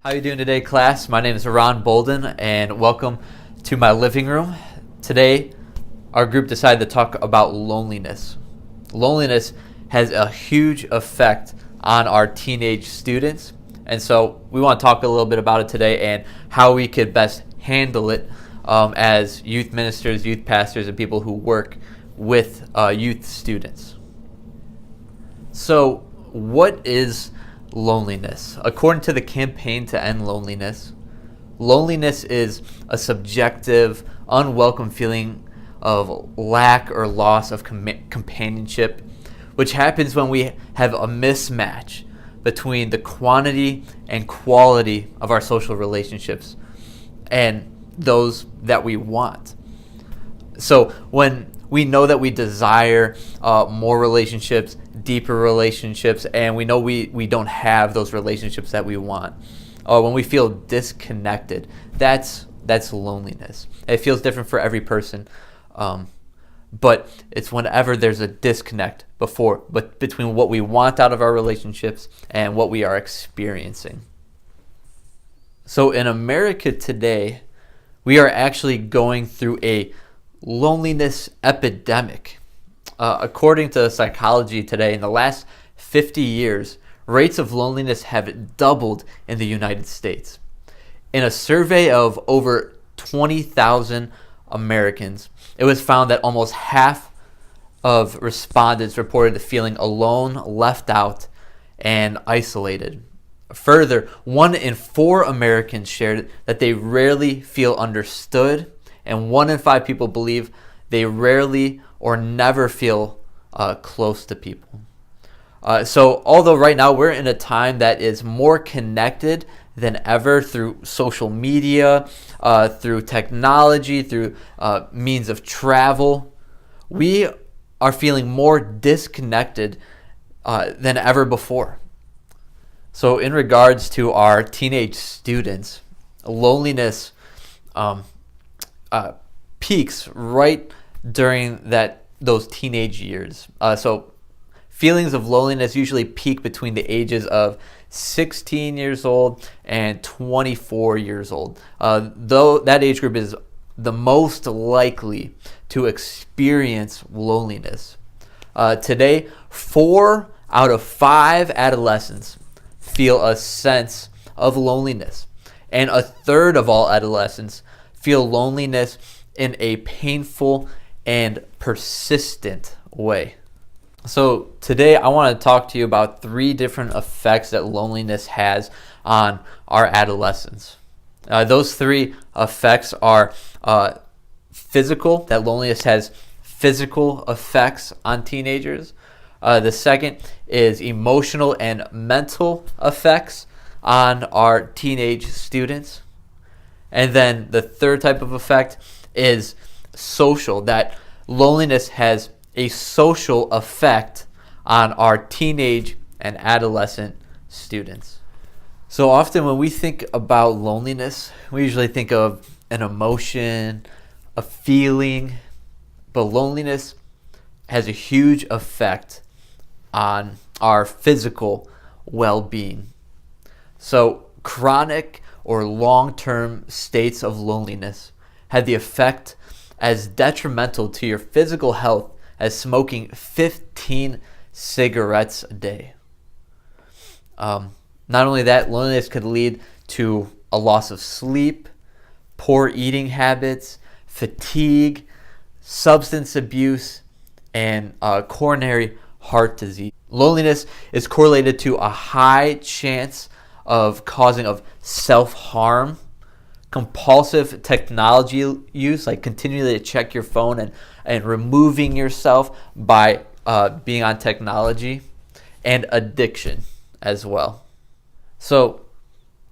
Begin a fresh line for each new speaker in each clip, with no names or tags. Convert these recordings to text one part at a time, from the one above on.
How are you doing today, class? My name is Ron Bolden, and welcome to my living room. Today, our group decided to talk about loneliness. Loneliness has a huge effect on our teenage students, and so we want to talk a little bit about it today and how we could best handle it as youth ministers, youth pastors, and people who work with youth students. So, what is loneliness? According to the Campaign to End Loneliness, loneliness is a subjective, unwelcome feeling of lack or loss of companionship, which happens when we have a mismatch between the quantity and quality of our social relationships and those that we want. So when we know that we desire more relationships, deeper relationships, and we know we don't have those relationships that we want, or when we feel disconnected, that's loneliness. It feels different for every person, but it's whenever there's a disconnect between what we want out of our relationships and what we are experiencing. So in America today, we are actually going through a loneliness epidemic. According to Psychology Today, in the last 50 years, rates of loneliness have doubled in the United States. In a survey of over 20,000 Americans, it was found that almost half of respondents reported feeling alone, left out, and isolated. Further, 1 in 4 Americans shared that they rarely feel understood, and 1 in 5 people believe they rarely or never feel close to people. So although right now we're in a time that is more connected than ever through social media, through technology, through means of travel, we are feeling more disconnected than ever before. So in regards to our teenage students, loneliness peaks right during those teenage years. So feelings of loneliness usually peak between the ages of 16 years old and 24 years old. Though that age group is the most likely to experience loneliness. Today, 4 out of 5 adolescents feel a sense of loneliness, and a third of all adolescents feel loneliness in a painful and persistent way. So today I want to talk to you about 3 different effects that loneliness has on our adolescents. Those 3 effects are physical, that loneliness has physical effects on teenagers. The second is emotional and mental effects on our teenage students. And then the third type of effect is social, that loneliness has a social effect on our teenage and adolescent students. So often when we think about loneliness, we usually think of an emotion, a feeling, but loneliness has a huge effect on our physical well-being. So chronic or long-term states of loneliness have the effect as detrimental to your physical health as smoking 15 cigarettes a day. Not only that, loneliness could lead to a loss of sleep, poor eating habits, fatigue, substance abuse, and coronary heart disease. Loneliness is correlated to a high chance of causing of self-harm, compulsive technology use, like continually to check your phone and removing yourself by being on technology, and addiction as well. So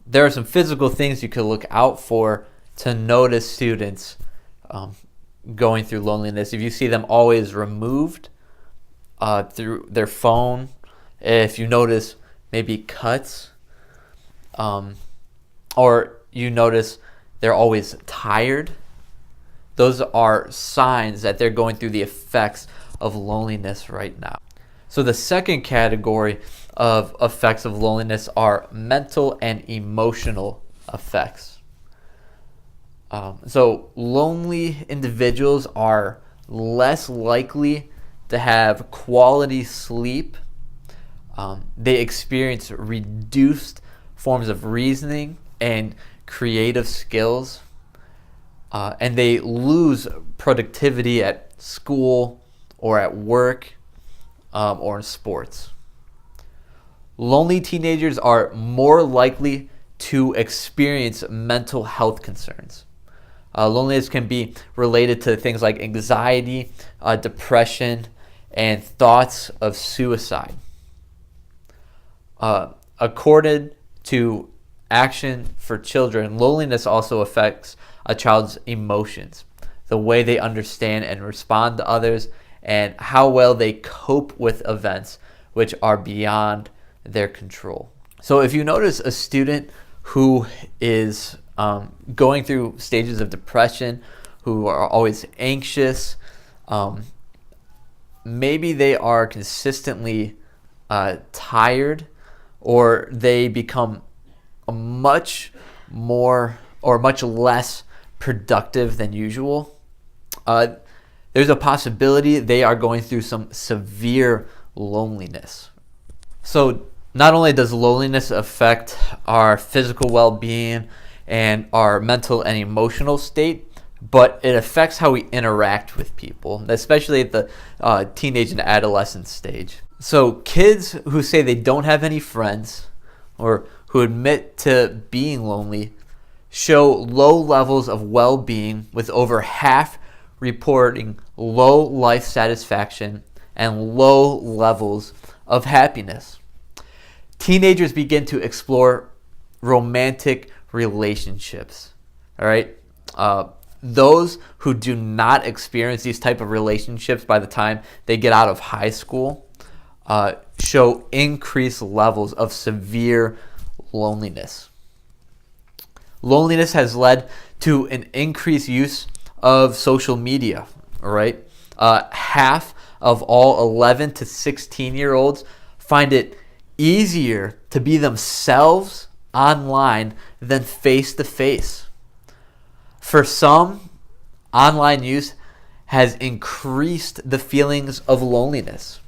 there are some physical things you could look out for to notice students going through loneliness. If you see them always removed through their phone, if you notice maybe cuts, or you notice they're always tired, those are signs that they're going through the effects of loneliness right now. So the second category of effects of loneliness are mental and emotional effects. So lonely individuals are less likely to have quality sleep. They experience reduced forms of reasoning and creative skills. And they lose productivity at school or at work or in sports. Lonely teenagers are more likely to experience mental health concerns. Loneliness can be related to things like anxiety, depression, and thoughts of suicide. According to Action for Children, loneliness also affects a child's emotions, the way they understand and respond to others, and how well they cope with events which are beyond their control. So if you notice a student who is going through stages of depression, who are always anxious, maybe they are consistently tired, or they become much more or much less productive than usual, there's a possibility they are going through some severe loneliness. So not only does loneliness affect our physical well-being and our mental and emotional state, but it affects how we interact with people, especially at the teenage and adolescent stage. So kids who say they don't have any friends or who admit to being lonely show low levels of well-being, with over half reporting low life satisfaction and low levels of happiness. Teenagers begin to explore romantic relationships. All right. Those who do not experience these type of relationships by the time they get out of high school show increased levels of severe loneliness. Loneliness has led to an increased use of social media. All right. Half of all 11 to 16-year-olds find it easier to be themselves online than face to face. For some, online use has increased the feelings of loneliness.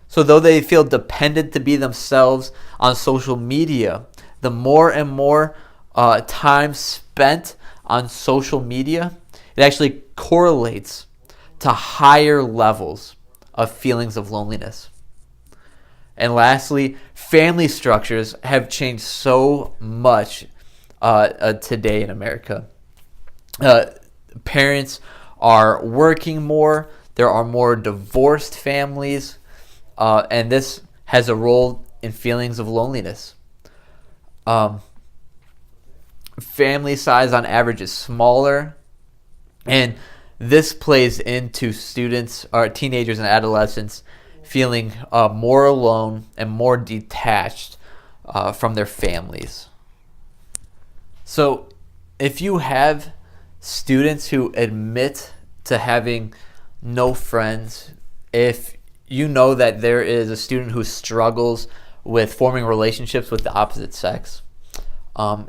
So though they feel dependent to be themselves on social media, the more and more time spent on social media, it actually correlates to higher levels of feelings of loneliness. And lastly, family structures have changed so much today in America. Parents are working more. There are more divorced families. And this has a role in feelings of loneliness. Family size on average is smaller. And this plays into students or teenagers and adolescents feeling more alone and more detached from their families. So if you have students who admit to having no friends, if you know that there is a student who struggles with forming relationships with the opposite sex,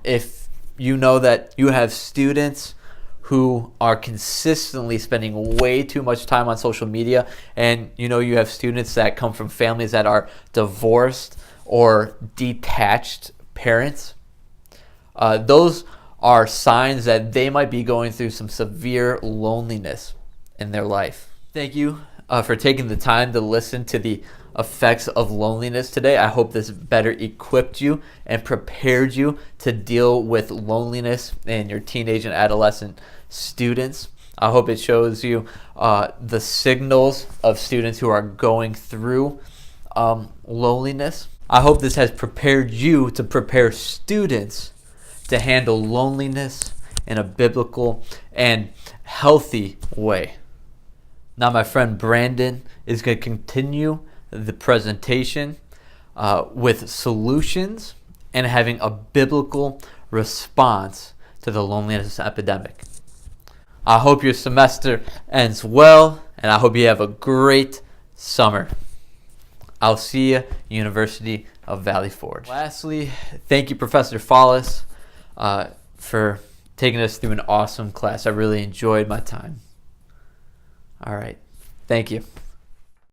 if you know that you have students who are consistently spending way too much time on social media, and you know you have students that come from families that are divorced or detached parents, those are signs that they might be going through some severe loneliness in their life. Thank you for taking the time to listen to the effects of loneliness today. I hope this better equipped you and prepared you to deal with loneliness in your teenage and adolescent students. I hope it shows you the signals of students who are going through loneliness. I hope this has prepared you to prepare students to handle loneliness in a biblical and healthy way. Now my friend Brandon is going to continue the presentation with solutions and having a biblical response to the loneliness epidemic. I hope your semester ends well, and I hope you have a great summer. I'll see you, University of Valley Forge. Lastly, thank you, Professor Follis, for taking us through an awesome class. I really enjoyed my time. All right. Thank you.